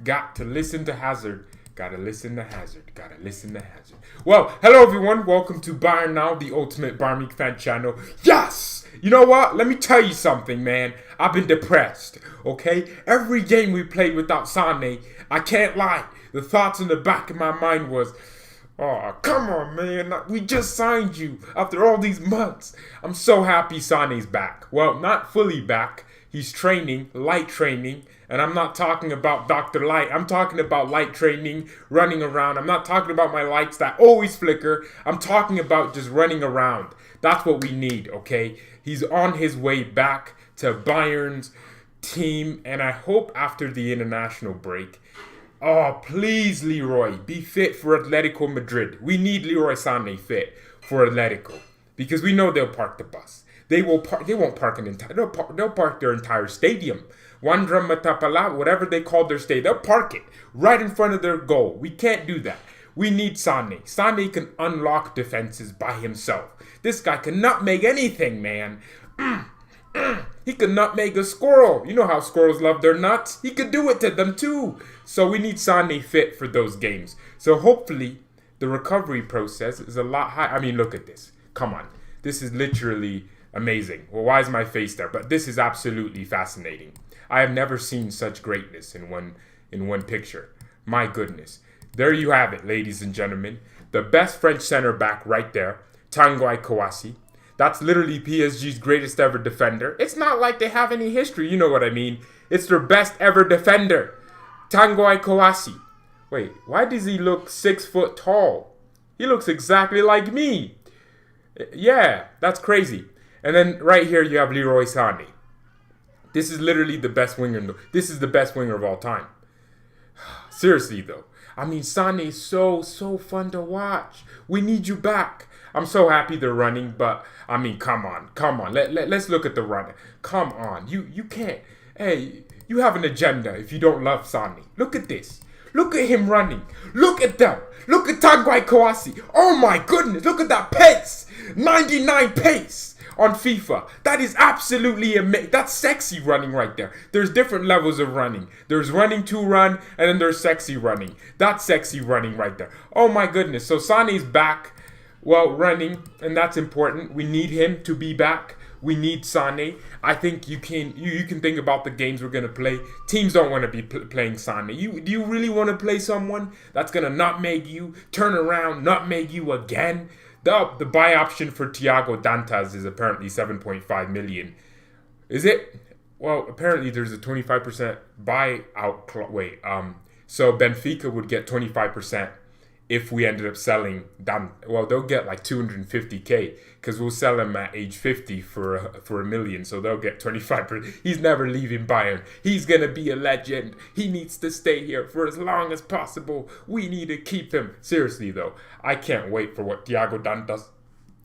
Got to listen to Hazard. Gotta listen to Hazard. Gotta listen to Hazard. Well, hello everyone. Welcome to BayernNow, the ultimate Bayern Munich fan channel. Yes! You know what? Let me tell you something, man. I've been depressed, okay? Every game we played without Sané, I can't lie. The thoughts in the back of my mind was, oh, come on, man. We just signed you after all these months. I'm so happy Sané's back. Well, not fully back. He's training, light training. And I'm not talking about Dr. Light. I'm talking about light training, running around. I'm not talking about my lights that always flicker. I'm talking about just running around. That's what we need, okay? He's on his way back to Bayern's team. And I hope after the international break, oh, please, Leroy, be fit for Atletico Madrid. We need Leroy Sané fit for Atletico because we know they'll park the bus. They won't park they'll park their entire stadium. Wandra Matapala, whatever they call their stadium, they'll park it right in front of their goal. We can't do that. We need Sané. Sané can unlock defenses by himself. This guy can nutmeg anything, man. He could nutmeg a squirrel. You know how squirrels love their nuts. He could do it to them too. So we need Sané fit for those games. So hopefully the recovery process is a lot higher. I mean, look at this. Come on. This is literally amazing. Well, why is my face there? But this is absolutely fascinating. I have never seen such greatness in one picture. My goodness. There you have it, ladies and gentlemen. The best French center back right there, Tanguy Kouassi. That's literally PSG's greatest ever defender. It's not like they have any history, you know what I mean. It's their best ever defender, Tanguy Kouassi. Wait, why does he look 6 foot tall? He looks exactly like me. Yeah, that's crazy. And then right here you have Leroy Sané. This is literally the best winger. This is the best winger of all time. Seriously though. I mean, Sané is so fun to watch. We need you back. I'm so happy they're running, but I mean, come on. Let's look at the run. Come on. You can't. Hey, you have an agenda if you don't love Sané. Look at this. Look at him running. Look at them. Look at Tanguy Kouassi. Oh my goodness. Look at that pace. 99 pace on FIFA. That is absolutely amazing. That's sexy running right there. There's different levels of running. There's running to run, and then there's sexy running. That's sexy running right there. Oh my goodness. So Sané's back. Well, running, and that's important. We need him to be back. We need Sané. I think you can think about the games we're going to play. Teams don't want to be playing Sané. Do you really want to play someone that's going to nutmeg you, turn around, nutmeg you again? The buy option for Thiago Dantas is apparently 7.5 million. Is it? Well, apparently there's a 25% buyout. So Benfica would get 25%. If we ended up selling Dan, well, they'll get like 250K because we'll sell him at age 50 for a million. So they'll get 25%. He's never leaving Bayern. He's going to be a legend. He needs to stay here for as long as possible. We need to keep him. Seriously, though, I can't wait for what Thiago Dantas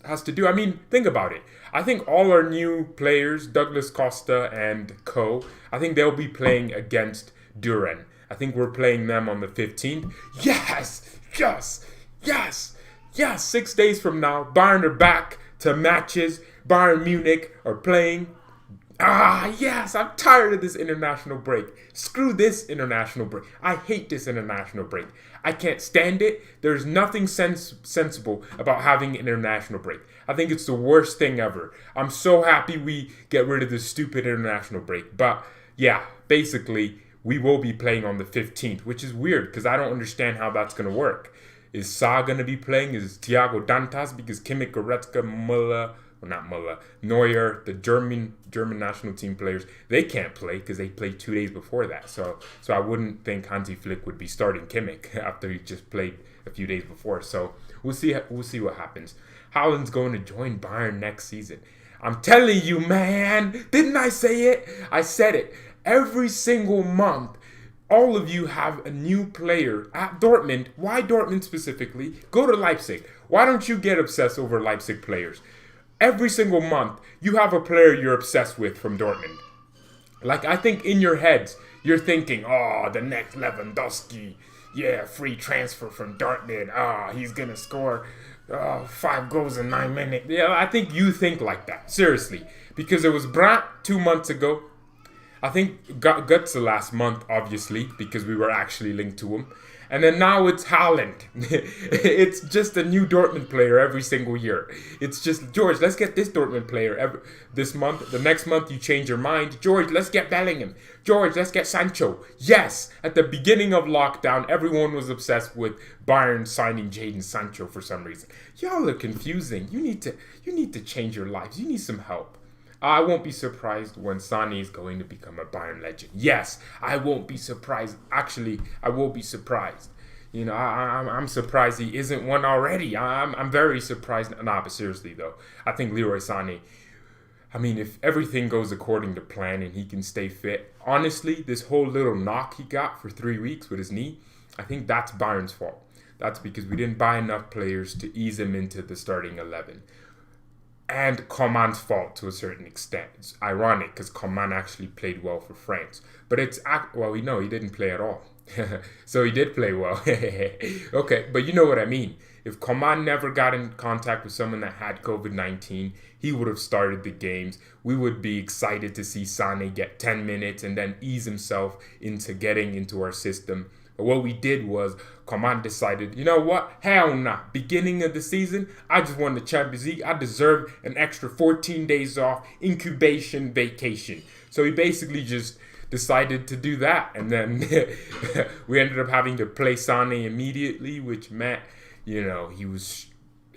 has to do. I mean, think about it. I think all our new players, Douglas Costa and co, I think they'll be playing against Duran. I think we're playing them on the 15th. Yes! 6 days from now, Bayern are back to matches. Bayern Munich are playing. Yes! I'm tired of this international break. Screw this international break. I hate this international break. I can't stand it. There's nothing sensible about having an international break. I think it's the worst thing ever. I'm so happy we get rid of this stupid international break. But, yeah, basically, we will be playing on the 15th, which is weird because I don't understand how that's going to work. Is Sa going to be playing? Is Thiago Dantas? Because Kimmich, Goretzka, Neuer, the German national team players, they can't play because they played 2 days before that. So I wouldn't think Hansi Flick would be starting Kimmich after he just played a few days before. So we'll see what happens. Haaland's going to join Bayern next season. I'm telling you, man. Didn't I say it? I said it. Every single month, all of you have a new player at Dortmund. Why Dortmund specifically? Go to Leipzig. Why don't you get obsessed over Leipzig players? Every single month, you have a player you're obsessed with from Dortmund. Like, I think in your heads, you're thinking, oh, the next Lewandowski. Yeah, free transfer from Dortmund. He's going to score 5 goals in 9 minutes. Yeah, I think you think like that. Seriously. Because it was Brandt 2 months ago. I think got Götze last month, obviously, because we were actually linked to him. And then now it's Haaland. It's just a new Dortmund player every single year. It's just, George, let's get this Dortmund player this month. The next month you change your mind. George, let's get Bellingham. George, let's get Sancho. Yes, at the beginning of lockdown, everyone was obsessed with Bayern signing Jadon Sancho for some reason. Y'all are confusing. You need to change your lives. You need some help. I won't be surprised when Sané is going to become a Bayern legend. Yes, I won't be surprised. Actually, I will be surprised. You know, I'm surprised he isn't one already. I'm very surprised. Nah, but seriously though, I think Leroy Sané, I mean, if everything goes according to plan and he can stay fit, honestly, this whole little knock he got for 3 weeks with his knee, I think that's Bayern's fault. That's because we didn't buy enough players to ease him into the starting 11. And Coman's fault to a certain extent. It's ironic because Coman actually played well for France. But he didn't play at all. So he did play well. Okay, but you know what I mean. If Coman never got in contact with someone that had COVID-19, he would have started the games. We would be excited to see Sané get 10 minutes and then ease himself into getting into our system. But what we did was Coman decided, you know what? Hell nah. Beginning of the season, I just won the Champions League. I deserve an extra 14 days off, incubation, vacation. So he basically just decided to do that. And then we ended up having to play Sané immediately, which meant, you know,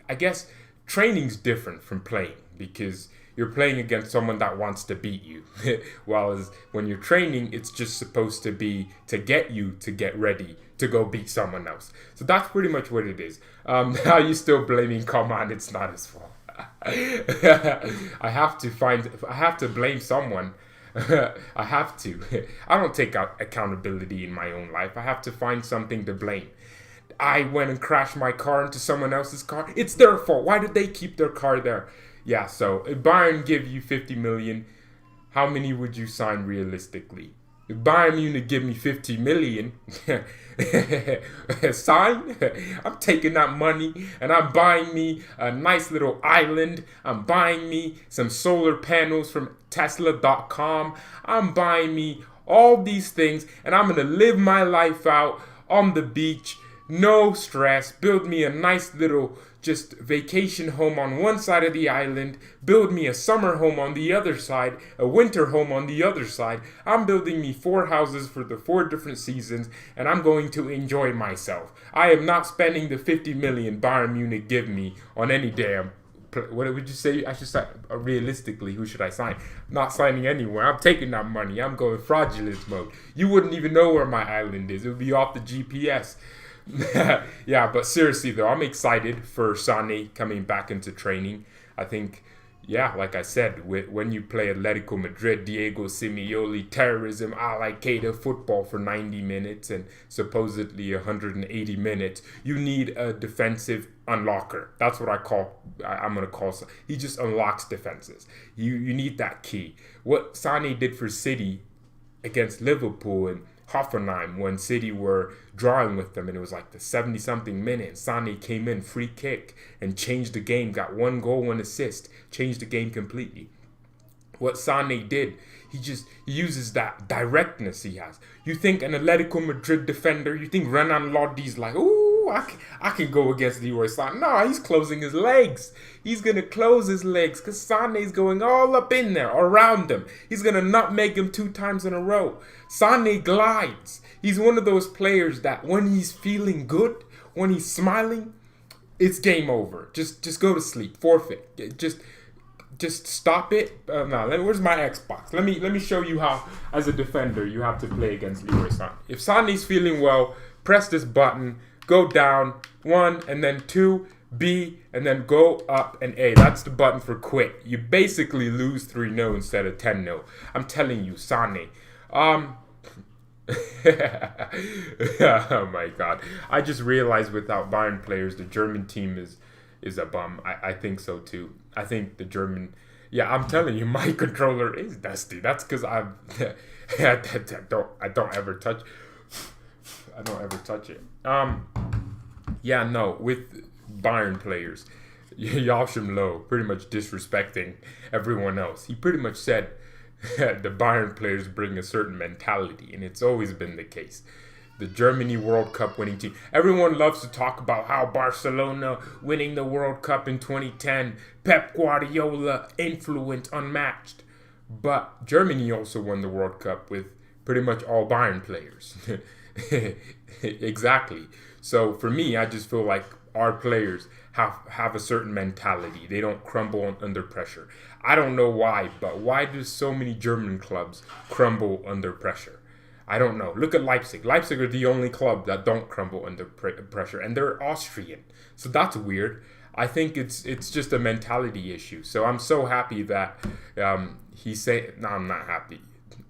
I guess training's different from playing because you're playing against someone that wants to beat you. While when you're training, it's just supposed to be to get you to get ready to go beat someone else. So that's pretty much what it is. Now you're still blaming Coman. It's not his fault. I have to blame someone. I have to. I don't take accountability in my own life. I have to find something to blame. I went and crashed my car into someone else's car. It's their fault. Why did they keep their car there? Yeah, so if Bayern give you 50 million, how many would you sign realistically? If Bayern Munich give me 50 million, sign? I'm taking that money and I'm buying me a nice little island. I'm buying me some solar panels from Tesla.com. I'm buying me all these things and I'm going to live my life out on the beach. No stress. Build me a nice little just vacation home on one side of the island. Build me a summer home on the other side. A winter home on the other side. I'm building me 4 houses for the 4 different seasons. And I'm going to enjoy myself. I am not spending the 50 million Bayern Munich give me on any damn... What would you say? I should sign. Realistically, who should I sign? Not signing anywhere. I'm taking that money. I'm going fraudulent mode. You wouldn't even know where my island is. It would be off the GPS. Yeah, but seriously though, I'm excited for Sané coming back into training. I think, yeah, like I said, when you play Atletico Madrid, Diego Simeone, terrorism, Al-Qaeda football for 90 minutes and supposedly 180 minutes, you need a defensive unlocker. That's what I'm going to call. He just unlocks defenses. You need that key. What Sané did for City against Liverpool and Hoffenheim when City were drawing with them and it was like the 70-something minute. Sané came in, free kick, and changed the game. Got 1 goal, 1 assist. Changed the game completely. What Sané did, he uses that directness he has. You think an Atletico Madrid defender, you think Renan Lodi's like, ooh, I can go against Leroy Sané. No, he's closing his legs. He's going to close his legs because Sané's going all up in there, around him. He's going to nutmeg him 2 times in a row. Sané glides. He's one of those players that when he's feeling good, when he's smiling, it's game over. Just go to sleep. Forfeit. Just stop it. Where's my Xbox? Let me show you how, as a defender, you have to play against Leroy Sané. If Sané's feeling well, press this button, go down, 1, and then 2, B, and then go up and A. That's the button for quit. You basically lose 3-0 instead of 10-0. I'm telling you, Sané. Oh my God. I just realized without Bayern players, the German team is a bum. I think so too. I think the German... Yeah, I'm telling you, my controller is dusty. That's because I don't ever touch it. Yeah, no, with Bayern players, Joachim Low pretty much disrespecting everyone else. He pretty much said, the Bayern players bring a certain mentality, and it's always been the case. The Germany World Cup winning team. Everyone loves to talk about how Barcelona winning the World Cup in 2010, Pep Guardiola influence unmatched. But Germany also won the World Cup with pretty much all Bayern players. Exactly. So for me, I just feel like our players have a certain mentality. They don't crumble under pressure. I don't know why, but why do so many German clubs crumble under pressure? I don't know. Look at Leipzig. Leipzig are the only club that don't crumble under pressure, and they're Austrian. So that's weird. I think it's just a mentality issue. So I'm so happy that he said. No, I'm not happy.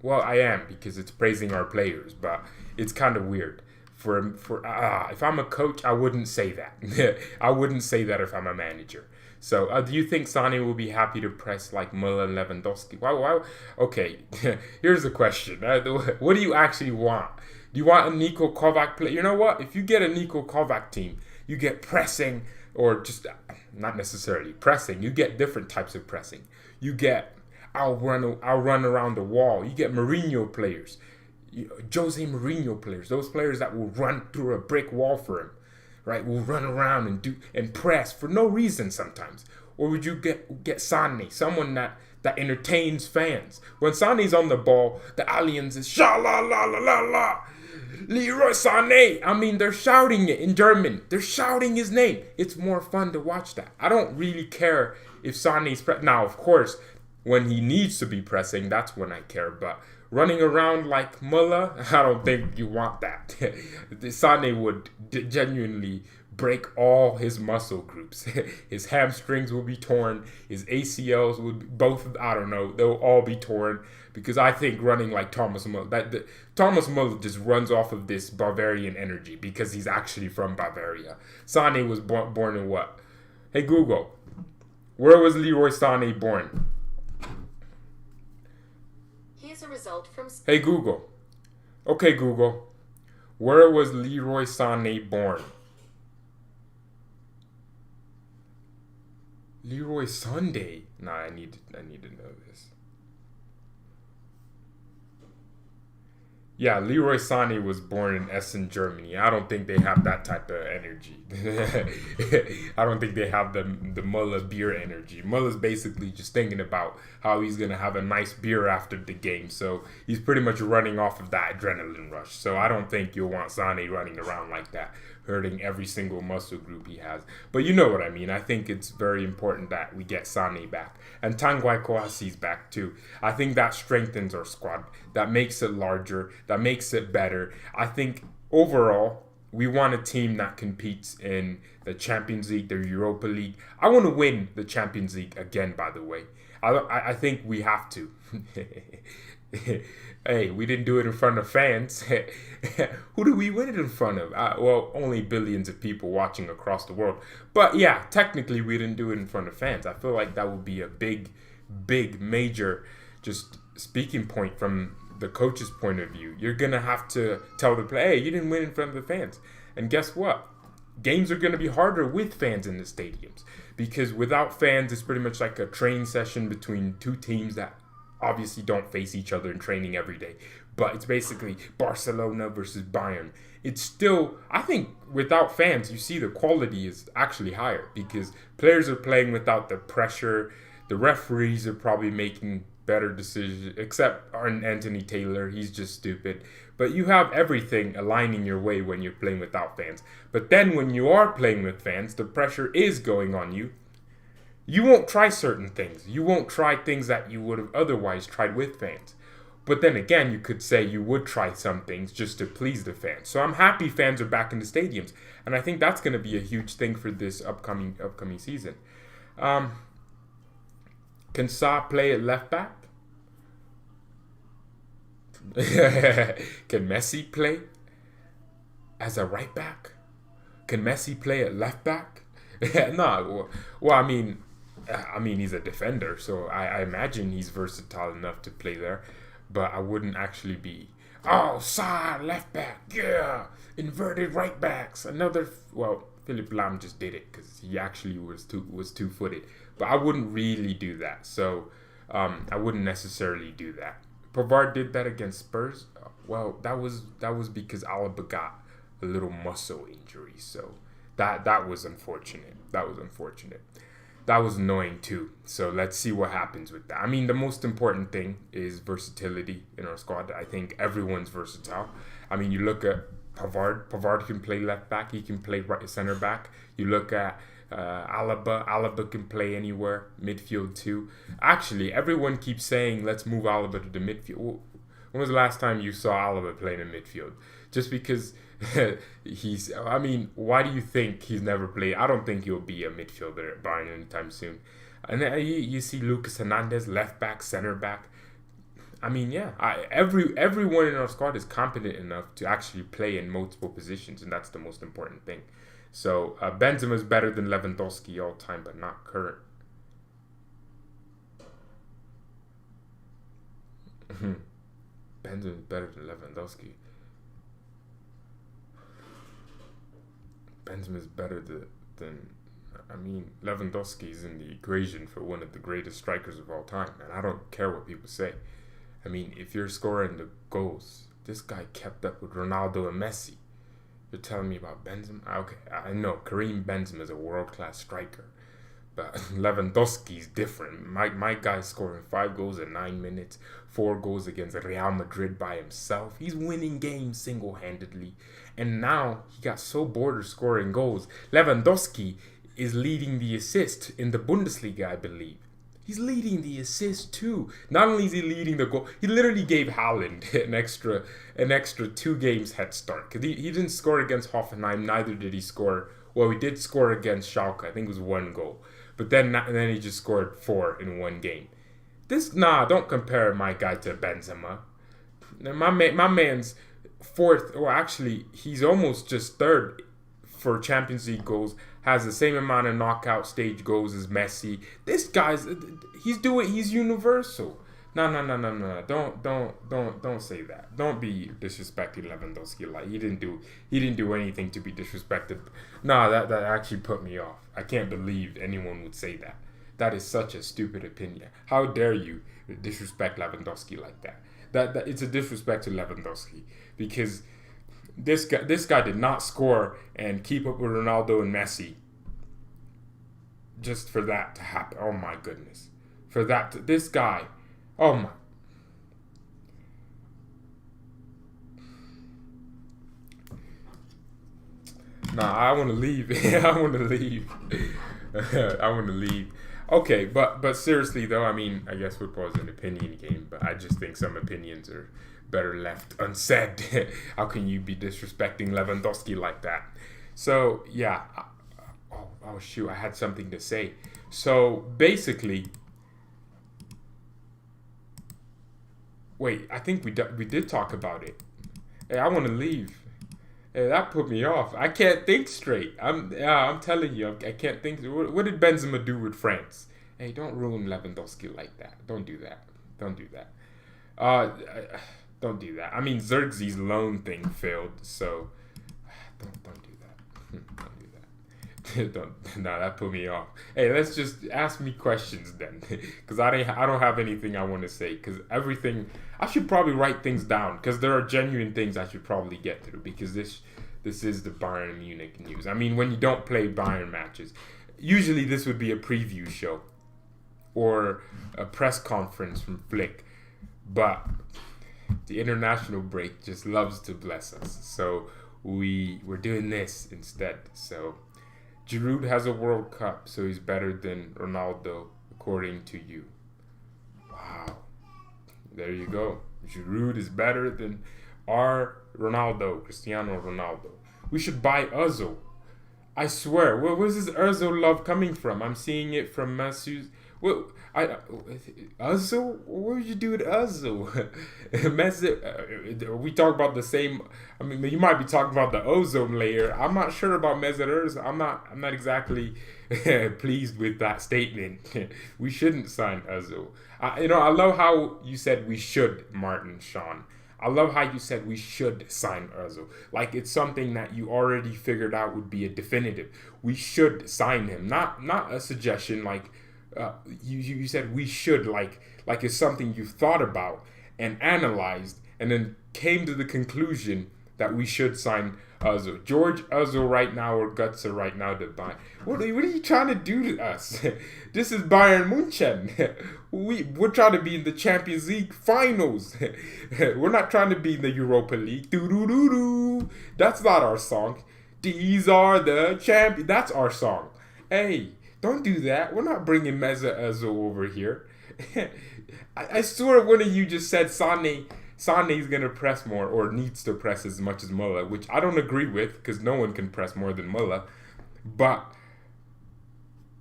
Well, I am because it's praising our players, but it's kind of weird. If I'm a coach, I wouldn't say that. I wouldn't say that if I'm a manager. So, do you think Sané will be happy to press like Müller and Lewandowski? Why? Okay, here's the question. What do you actually want? Do you want a Niko Kovac play? You know what? If you get a Niko Kovac team, you get pressing, or just not necessarily pressing. You get different types of pressing. You get I'll run around the wall. You get Mourinho players. Jose Mourinho players, those players that will run through a brick wall for him, right? Will run around and press for no reason sometimes. Or would you get Sané, someone that entertains fans? When Sané's on the ball, the Allianz is sha la la la la la, Leroy Sané. I mean, they're shouting it in German. They're shouting his name. It's more fun to watch that. I don't really care if Sané's now, of course, when he needs to be pressing, that's when I care. But running around like Müller, I don't think you want that. Sané would genuinely break all his muscle groups. His hamstrings will be torn. His ACLs would both, I don't know, they'll all be torn. Because I think running like Thomas Müller, Thomas Müller just runs off of this Bavarian energy because he's actually from Bavaria. Sané was born in what? Hey Google, where was Leroy Sané born? A result from Hey Google. Okay Google. Where was Leroy Sané born? Leroy Sunday. Nah, I need to know this. Yeah, Leroy Sané was born in Essen, Germany. I don't think they have that type of energy. I don't think they have the Müller beer energy. Muller's basically just thinking about how he's going to have a nice beer after the game. So he's pretty much running off of that adrenaline rush. So I don't think you'll want Sané running around like that, hurting every single muscle group he has. But you know what I mean. I think it's very important that we get Sané back. And Tanguy Kouassi's back too. I think that strengthens our squad. That makes it larger. That makes it better. I think overall, we want a team that competes in the Champions League, the Europa League. I want to win the Champions League again, by the way. I think we have to. Hey, we didn't do it in front of fans. Who did we win it in front of? Well, only billions of people watching across the world. But yeah, technically we didn't do it in front of fans. I feel like that would be a big, major just speaking point from the coach's point of view. You're going to have to tell the player, hey, you didn't win in front of the fans. And guess what? Games are going to be harder with fans in the stadiums. Because without fans, it's pretty much like a training session between two teams that obviously don't face each other in training every day. But it's basically Barcelona versus Bayern. It's still, I think, without fans, you see the quality is actually higher because players are playing without the pressure. The referees are probably making better decisions, except Anthony Taylor. He's just stupid. But you have everything aligning your way when you're playing without fans. But then when you are playing with fans, the pressure is going on you. You won't try certain things. You won't try things that you would have otherwise tried with fans. But then again, you could say you would try some things just to please the fans. So I'm happy fans are back in the stadiums. And I think that's going to be a huge thing for this upcoming season. Can Sa play at left back? Can Messi play as a right back? Can Messi play at left back? No. Well, I mean, he's a defender, so I imagine he's versatile enough to play there. But I wouldn't actually be, Sa, left back, yeah, inverted right backs. Philipp Lahm just did it because he actually was two-footed. But I wouldn't really do that. So I wouldn't necessarily do that. Pavard did that against Spurs. Well, that was because Alaba got a little muscle injury, so that was unfortunate. That was annoying too. So let's see what happens with that. I mean, the most important thing is versatility in our squad. I think everyone's versatile. I mean, you look at Pavard. Pavard can play left back. He can play right center back. You look at Alaba. Alaba can play anywhere. Midfield too. Actually, everyone keeps saying let's move Alaba to the midfield. When was the last time you saw Alaba playing in midfield? Just because I mean, why do you think he's never played? I don't think he'll be a midfielder at Bayern anytime soon. And then you see Lucas Hernandez, left back, center back. I mean, yeah, everyone in our squad is competent enough to actually play in multiple positions, and that's the most important thing. So Benzema is better than Lewandowski all time, but not current. Benzema is better than Lewandowski. Benzema is better than I mean, Lewandowski is in the equation for one of the greatest strikers of all time, and I don't care what people say. I mean, if you're scoring the goals, this guy kept up with Ronaldo and Messi. You're telling me about Benzema? Okay, I know Karim Benzema is a world-class striker, but Lewandowski is different. My guy's scoring 5 goals in 9 minutes, 4 goals against Real Madrid by himself. He's winning games single-handedly. And now he got so bored of scoring goals. Lewandowski is leading the assist in the Bundesliga, I believe. He's leading the assist too. Not only is he leading the goal, he literally gave Haaland an extra 2 games head start. Because he didn't score against Hoffenheim, neither did he score. Well, he did score against Schalke. I think it was 1 goal. But then he just scored 4 in 1 game. Don't compare my guy to Benzema. My man's 4th, or actually, he's almost just 3rd for Champions League goals. Has the same amount of knockout stage goals as Messi. This guy's he's universal. No. Don't say that. Don't be disrespecting Lewandowski. Like he didn't do anything to be disrespected. No, that actually put me off. I can't believe anyone would say that. That is such a stupid opinion. How dare you disrespect Lewandowski like that? That it's a disrespect to Lewandowski because this guy did not score and keep up with Ronaldo and Messi just for that to happen. Oh my goodness. This guy, oh my. Nah, I want to leave. I want to leave. Okay, but seriously though, I mean, I guess football is an opinion game, but I just think some opinions are better left unsaid. How can you be disrespecting Lewandowski like that? So yeah, oh shoot, I had something to say. So basically, wait, I think we did talk about it. Hey, I want to leave. Hey, that put me off. I can't think straight. I'm telling you, I can't think. What did Benzema do with France? Hey, don't ruin Lewandowski like that. Don't do that. Don't do that. Don't do that. I mean, Xerxes' loan thing failed, so don't do that. Don't do that. No, that put me off. Hey, let's just ask me questions then, because I don't have anything I want to say. Because everything, I should probably write things down, because there are genuine things I should probably get through. Because this is the Bayern Munich news. I mean, when you don't play Bayern matches, usually this would be a preview show or a press conference from Flick, but the international break just loves to bless us, so we're doing this instead. So Giroud has a World Cup, so he's better than Ronaldo according to you. Wow, there you go. Giroud is better than our Ronaldo, Cristiano Ronaldo. We should buy Ozil. I swear, where's this Ozil love coming from? I'm seeing it from Messi. Ozil? What would you do with Ozil? We talk about the same. I mean, you might be talking about the ozone layer. I'm not sure about Mesut Ozil. I'm not exactly pleased with that statement. We shouldn't sign Ozil. I love how you said we should, Martin Sean. I love how you said we should sign Ozil. Like it's something that you already figured out would be a definitive. We should sign him. Not a suggestion like You said we should, like it's something you've thought about and analyzed, and then came to the conclusion that we should sign Özil. George Özil right now, or Götze right now to buy. What are you trying to do to us? This is Bayern Munich. We're trying to be in the Champions League finals. We're not trying to be in the Europa League. Doo-doo-doo-doo. That's not our song. These are the champions. That's our song. Hey, don't do that. We're not bringing Mesut Özil over here. I swear one of you just said Sané's going to press more, or needs to press as much as Müller, which I don't agree with, because no one can press more than Müller. But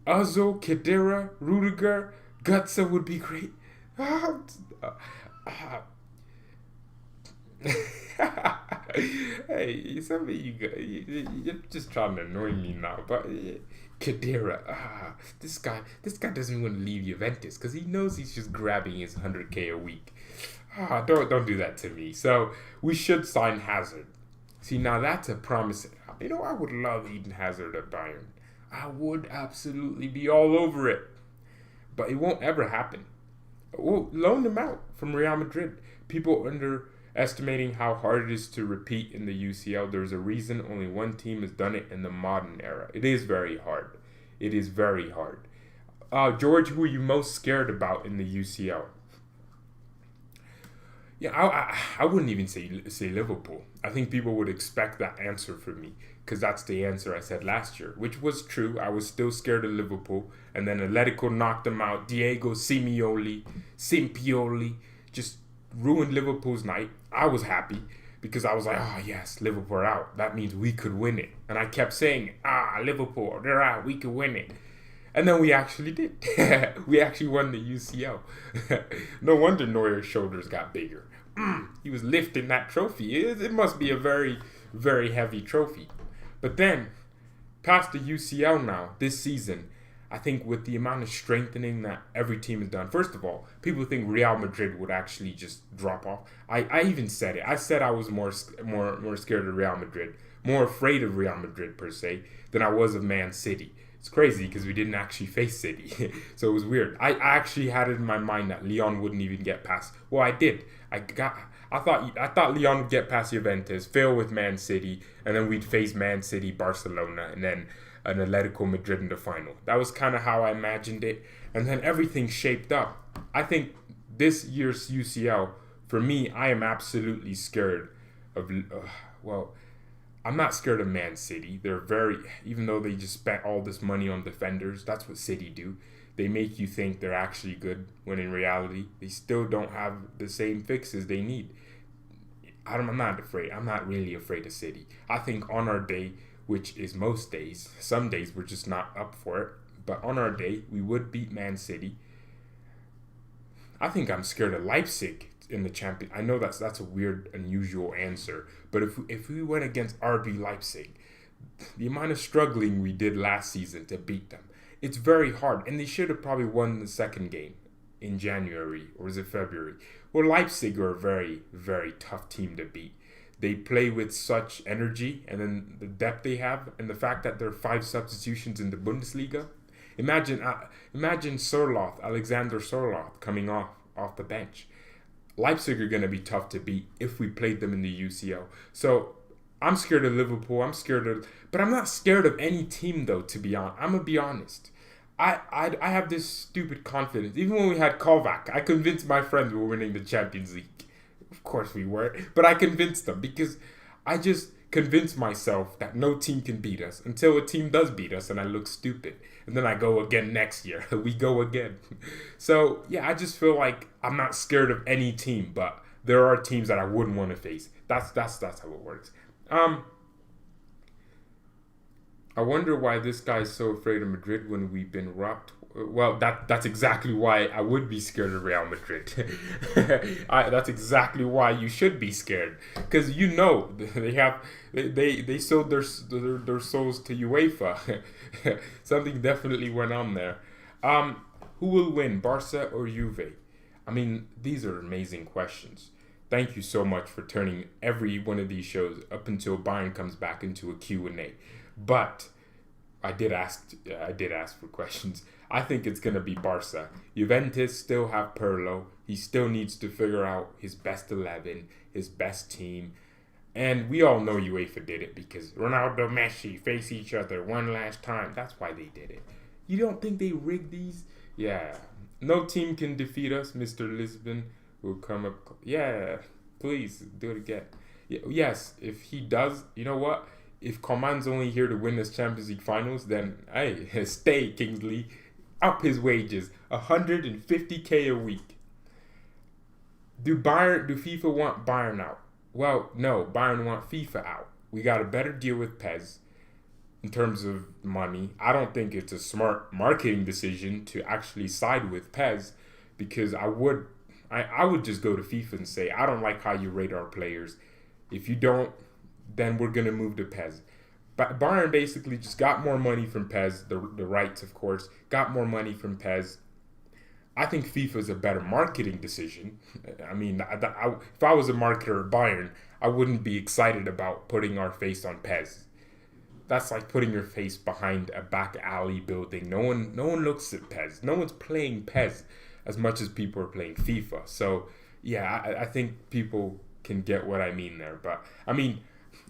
Özil, Khedira, Rudiger, Götze would be great. Hey, some of you're just trying to annoy me now, but Khedira, this guy doesn't want to leave Juventus because he knows he's just grabbing his 100K a week. Don't do that to me. So we should sign Hazard. See, now that's a promise. You know, I would love Eden Hazard at Bayern. I would absolutely be all over it, but it won't ever happen. We'll loan him out from Real Madrid. People underestimating how hard it is to repeat in the UCL. There's a reason only one team has done it in the modern era. It is very hard. It is very hard. George, who are you most scared about in the UCL? Yeah, I wouldn't even say Liverpool. I think people would expect that answer from me, because that's the answer I said last year, which was true. I was still scared of Liverpool, and then Atletico knocked them out. Diego Simpioli just ruined Liverpool's night. I was happy because I was like, oh yes, Liverpool are out. That means we could win it. And I kept saying, Liverpool, they're out. We could win it. And then we actually did. We actually won the UCL. No wonder Neuer's shoulders got bigger. He was lifting that trophy. It must be a very, very heavy trophy. But then, past the UCL now, this season, I think with the amount of strengthening that every team has done, first of all, people think Real Madrid would actually just drop off. I even said it. I said I was more scared of Real Madrid, more afraid of Real Madrid per se, than I was of Man City. It's crazy because we didn't actually face City. So it was weird. I actually had it in my mind that Lyon wouldn't even get past. Well, I did. I thought Lyon would get past Juventus, fail with Man City, and then we'd face Man City, Barcelona, and then an Atletico Madrid in the final. That was kind of how I imagined it. And then everything shaped up. I think this year's UCL, for me, I am absolutely scared of, I'm not scared of Man City. Even though they just spent all this money on defenders, that's what City do. They make you think they're actually good, when in reality, they still don't have the same fixes they need. I'm not afraid. I'm not really afraid of City. I think on our day, which is most days, some days we're just not up for it, but on our day, we would beat Man City. I think I'm scared of Leipzig in the champion. I know that's a weird, unusual answer, but if we went against RB Leipzig, the amount of struggling we did last season to beat them, it's very hard, and they should have probably won the second game in January, or is it February? Well, Leipzig are a very, very tough team to beat. They play with such energy, and then the depth they have, and the fact that there are 5 substitutions in the Bundesliga. Imagine Alexander Sorloth coming off the bench. Leipzig are going to be tough to beat if we played them in the UCL. So I'm scared of Liverpool. But I'm not scared of any team, though, to be honest. I'm going to be honest. I have this stupid confidence. Even when we had Kovac, I convinced my friends we were winning the Champions League. Of course we were. But I convinced them because I just convinced myself that no team can beat us until a team does beat us and I look stupid. And then I go again next year. We go again. So, yeah, I just feel like I'm not scared of any team, but there are teams that I wouldn't want to face. That's how it works. I wonder why this guy's so afraid of Madrid when we've been rocked. Well, that's exactly why I would be scared of Real Madrid. That's exactly why you should be scared, because they sold their souls to UEFA. Something definitely went on there. Who will win, Barca or Juve? I mean, these are amazing questions. Thank you so much for turning every one of these shows up until Bayern comes back into a Q&A. But I did ask for questions. I think it's gonna be Barca. Juventus still have Pirlo. He still needs to figure out his best 11, his best team. And we all know UEFA did it because Ronaldo, Messi face each other one last time. That's why they did it. You don't think they rigged these? Yeah. No team can defeat us, Mr. Lisbon will come up. Yeah, please do it again. Yes, if he does, you know what? If Coman's only here to win this Champions League finals, then hey, stay Kingsley. Up his wages, 150K a week. Do FIFA want Bayern out? Well, no, Bayern want FIFA out. We got a better deal with PES in terms of money. I don't think it's a smart marketing decision to actually side with PES because I would just go to FIFA and say, I don't like how you rate our players. If you don't, then we're going to move to PES. But Bayern basically just got more money from PES, the rights, of course, got more money from PES. I think FIFA is a better marketing decision. I mean, if I was a marketer at Bayern, I wouldn't be excited about putting our face on PES. That's like putting your face behind a back alley building. No one looks at PES. No one's playing PES as much as people are playing FIFA. So, yeah, I think people can get what I mean there. But, I mean,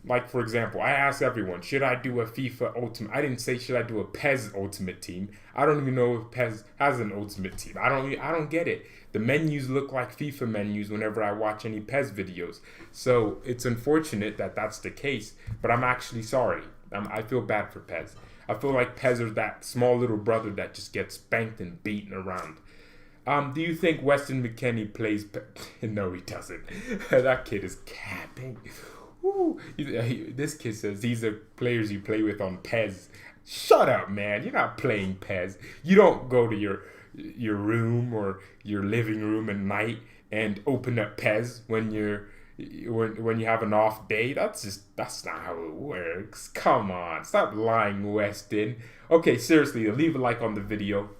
like, for example, I asked everyone, should I do a FIFA Ultimate? I didn't say, should I do a PES Ultimate Team? I don't even know if PES has an Ultimate Team. I don't get it. The menus look like FIFA menus whenever I watch any PES videos. So it's unfortunate that that's the case, but I'm actually sorry. I feel bad for PES. I feel like PES is that small little brother that just gets spanked and beaten around. Do you think Weston McKennie plays No, he doesn't. That kid is capping. Ooh, this kid says these are players you play with on PES. Shut up, man. You're not playing PES. You don't go to your room or your living room at night and open up PES when you have an off day. That's not how it works. Come on. Stop lying, Weston. Okay, seriously, leave a like on the video.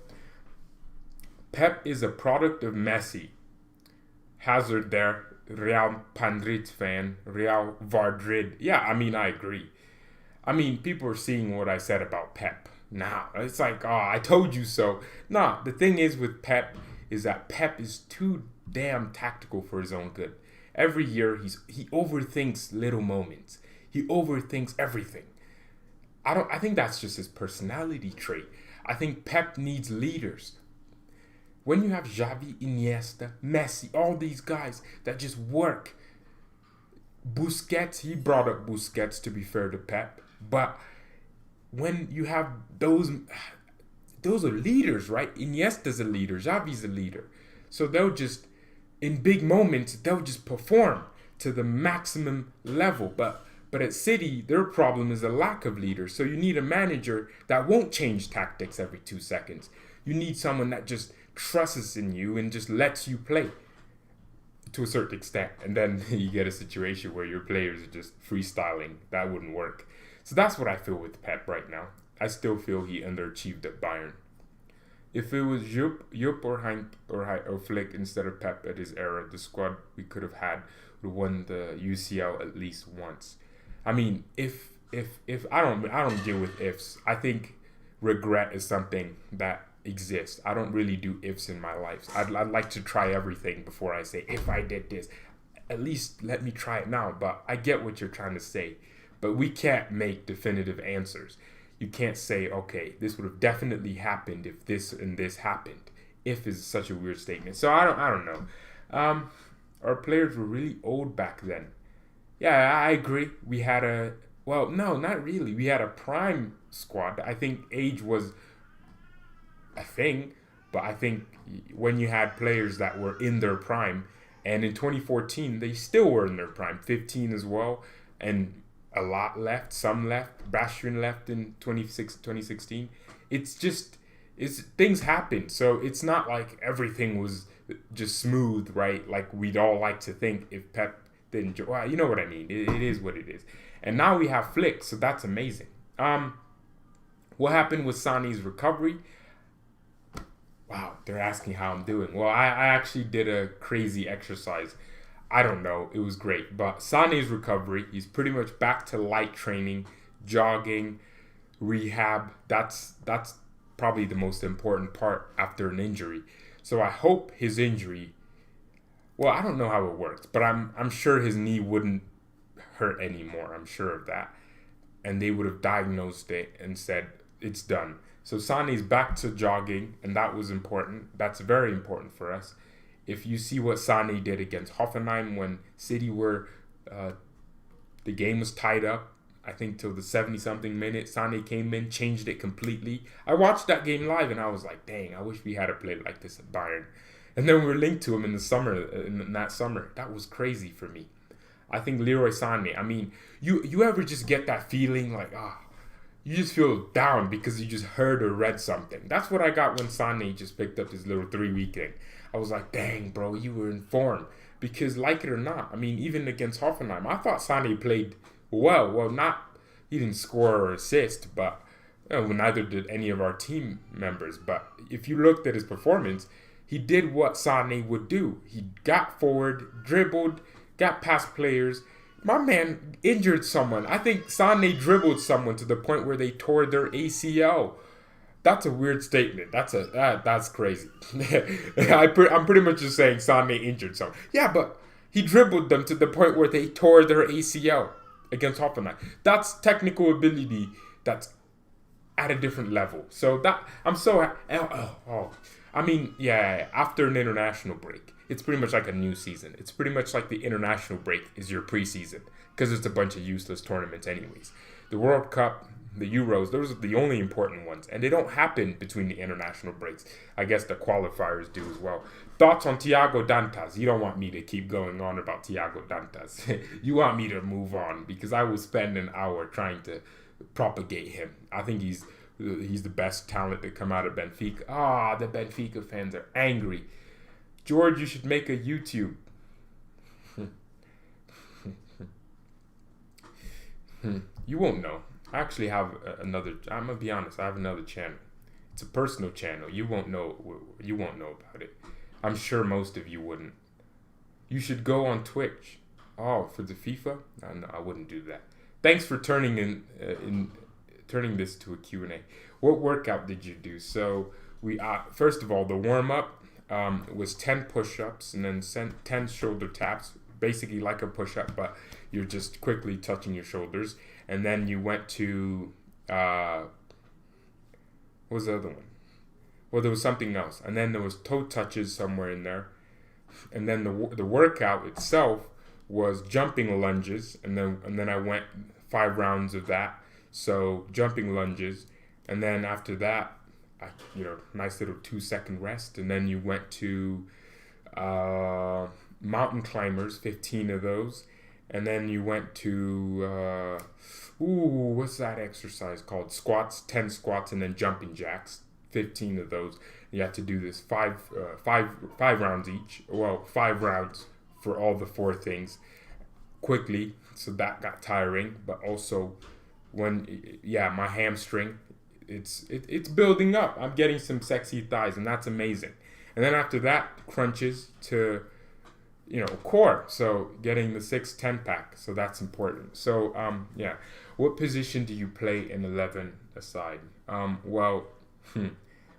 Pep is a product of Messi. Hazard there. Real Madrid fan, Real Madrid. Yeah, I mean, I agree. I mean, people are seeing what I said about Pep. Now, it's like, oh, I told you so. Nah, the thing is with Pep is that Pep is too damn tactical for his own good. Every year, he overthinks little moments. He overthinks everything. I think that's just his personality trait. I think Pep needs leaders. When you have Xavi, Iniesta, Messi, all these guys that just work. Busquets, he brought up Busquets to be fair to Pep. But when you have those are leaders, right? Iniesta's a leader, Xavi's a leader. So they'll just, in big moments, they'll just perform to the maximum level. But at City, their problem is a lack of leaders. So you need a manager that won't change tactics every 2 seconds. You need someone that just trusts in you and just lets you play to a certain extent. And then you get a situation where your players are just freestyling. That wouldn't work. So that's what I feel with Pep right now. I still feel he underachieved at Bayern. If it was Jupp or Heinz or Flick instead of Pep at his era, the squad we could have had would have won the UCL at least once. I mean, if I don't deal with ifs. I think regret is something that exists. I don't really do ifs in my life. I'd like to try everything before I say, if I did this, at least let me try it now. But I get what you're trying to say. But we can't make definitive answers. You can't say, okay, this would have definitely happened if this and this happened. If is such a weird statement. So I don't know. Our players were really old back then. Yeah, I agree. We had no, not really. We had a prime squad. I think age was a thing, but I think when you had players that were in their prime, and in 2014 they still were in their prime, 15 as well, and a lot left, some left, Bastian left in 2016. It's things happen, so it's not like everything was just smooth, right? Like we'd all like to think if Pep didn't, well, you know what I mean. It is what it is, and now we have Flick, so that's amazing. What happened with Sané's recovery? Wow, they're asking how I'm doing. Well, I actually did a crazy exercise. I don't know. It was great. But Sané's recovery, he's pretty much back to light training, jogging, rehab. That's probably the most important part after an injury. So I hope his injury. Well, I don't know how it works, but I'm sure his knee wouldn't hurt anymore. I'm sure of that, and they would have diagnosed it and said it's done. So Sané's back to jogging, and that was important. That's very important for us. If you see what Sané did against Hoffenheim when City were, the game was tied up, I think till the 70-something minute, Sané came in, changed it completely. I watched that game live, and I was like, dang, I wish we had a player like this at Bayern. And then we were linked to him in the summer, in that summer. That was crazy for me. I think Leroy Sané, I mean, you ever just get that feeling like, you just feel down because you just heard or read something. That's what I got when Sané just picked up his little 3-week thing. I was like, dang, bro, you were in form. Because like it or not, I mean, even against Hoffenheim, I thought Sané played well. Well, he didn't score or assist, but neither did any of our team members. But if you looked at his performance, he did what Sané would do. He got forward, dribbled, got past players. My man injured someone. I think Sané dribbled someone to the point where they tore their ACL. That's a weird statement. That's crazy. I'm pretty much just saying Sané injured someone. Yeah, but he dribbled them to the point where they tore their ACL against Hoffenheim. That's technical ability that's at a different level. So that I'm so I mean, yeah, after an international break, it's pretty much like a new season. It's pretty much like the international break is your preseason because it's a bunch of useless tournaments anyways. The World Cup, the Euros, those are the only important ones, and they don't happen between the international breaks. I guess the qualifiers do as well. Thoughts on Thiago Dantas? You don't want me to keep going on about Thiago Dantas. You want me to move on because I will spend an hour trying to propagate him. I think he's the best talent to come out of Benfica. The Benfica fans are angry. George, you should make a YouTube. You won't know. I actually have another. I'm gonna be honest. I have another channel. It's a personal channel. You won't know. You won't know about it. I'm sure most of you wouldn't. You should go on Twitch. Oh, for the FIFA? No, I wouldn't do that. Thanks for turning turning this to a Q&A. What workout did you do? So we first of all, the warm up was 10 push-ups and then 10 shoulder taps, basically like a push-up, but you're just quickly touching your shoulders. And then you went to what was the other one? Well, there was something else, and then there was toe touches somewhere in there, and then the workout itself was jumping lunges, and then I went 5 rounds of that. So jumping lunges, and then after that, nice little 2-second rest, and then you went to mountain climbers, 15 of those, and then you went to what's that exercise called? Squats, 10 squats, and then jumping jacks, 15 of those. You had to do this five rounds each. Well, 5 rounds for all the 4 things quickly. So that got tiring, but also my hamstring, it's building up. I'm getting some sexy thighs, and that's amazing. And then after that, crunches to core. So getting the 6-10 pack. So that's important. So what position do you play in 11 aside? I'm a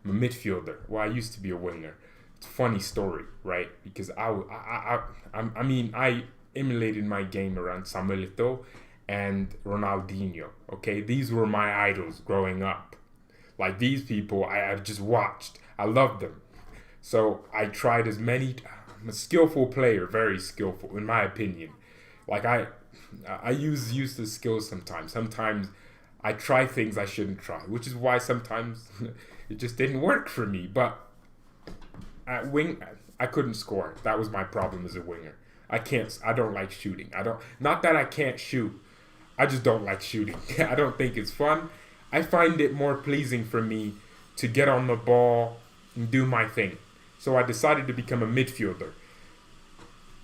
midfielder. Well, I used to be a winger. It's a funny story, right? Because I emulated my game around Samuel Eto'o and Ronaldinho. Okay, these were my idols growing up. Like these people, I just watched. I loved them. So I tried as many. I'm a skillful player, very skillful in my opinion. Like I use useless skills sometimes. Sometimes I try things I shouldn't try, which is why sometimes it just didn't work for me. But at wing, I couldn't score. That was my problem as a winger. I don't like shooting. Not that I can't shoot. I just don't like shooting. I don't think it's fun. I find it more pleasing for me to get on the ball and do my thing. So I decided to become a midfielder.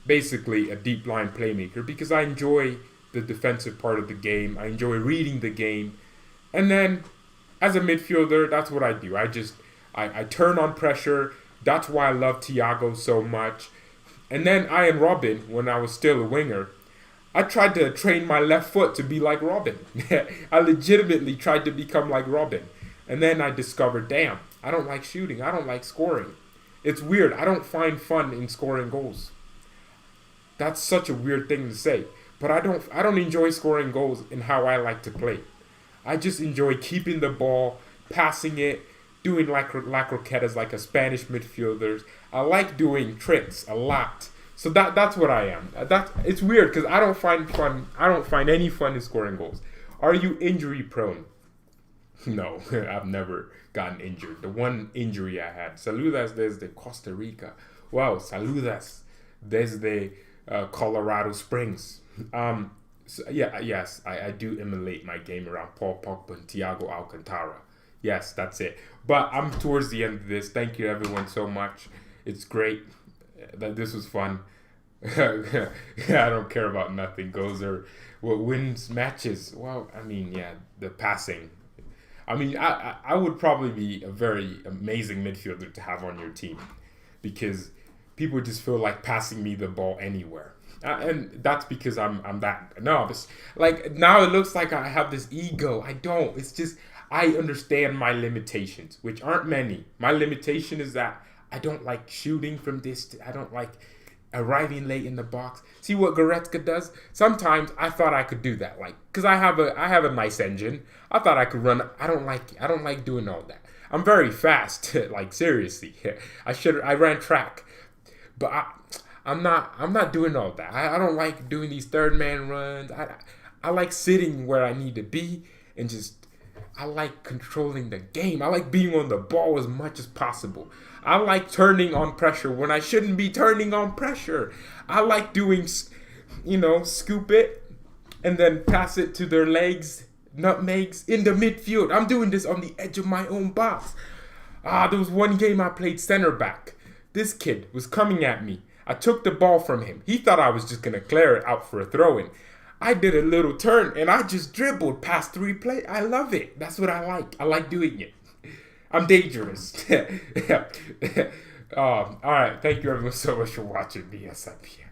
Basically a deep line playmaker because I enjoy the defensive part of the game. I enjoy reading the game. And then as a midfielder, that's what I do. I turn on pressure. That's why I love Thiago so much. And then Ian Robin, when I was still a winger, I tried to train my left foot to be like Robin. I legitimately tried to become like Robin. And then I discovered, damn, I don't like shooting. I don't like scoring. It's weird. I don't find fun in scoring goals. That's such a weird thing to say. But I don't enjoy scoring goals in how I like to play. I just enjoy keeping the ball, passing it, doing like croquetas like a Spanish midfielders. I like doing tricks a lot. So that's what I am. It's weird because I don't find fun. I don't find any fun in scoring goals. Are you injury prone? No, I've never gotten injured. The one injury I had, saludas desde Costa Rica. Wow, saludas desde Colorado Springs. Yes, I do emulate my game around Paul Pogba and Thiago Alcantara. Yes, that's it. But I'm towards the end of this. Thank you everyone so much. It's great. This was fun. I don't care about nothing. Goals are what wins matches. Well, I mean, yeah, the passing. I mean, I would probably be a very amazing midfielder to have on your team because people just feel like passing me the ball anywhere. And that's because I'm that novice. Like, now it looks like I have this ego. I don't. It's just I understand my limitations, which aren't many. My limitation is that I don't like shooting from distance. I don't like arriving late in the box. See what Goretzka does? Sometimes I thought I could do that, like, cause I have a nice engine. I thought I could run. I don't like doing all that. I'm very fast, like seriously. I ran track, but I'm not doing all that. I don't like doing these third man runs. I like sitting where I need to be and just I like controlling the game. I like being on the ball as much as possible. I like turning on pressure when I shouldn't be turning on pressure. I like doing, scoop it and then pass it to their legs, nutmegs, in the midfield. I'm doing this on the edge of my own box. There was one game I played center back. This kid was coming at me. I took the ball from him. He thought I was just going to clear it out for a throw-in. I did a little turn and I just dribbled past 3 players. I love it. That's what I like. I like doing it. I'm dangerous. All right. Thank you everyone so much for watching me. Yes, I'm here.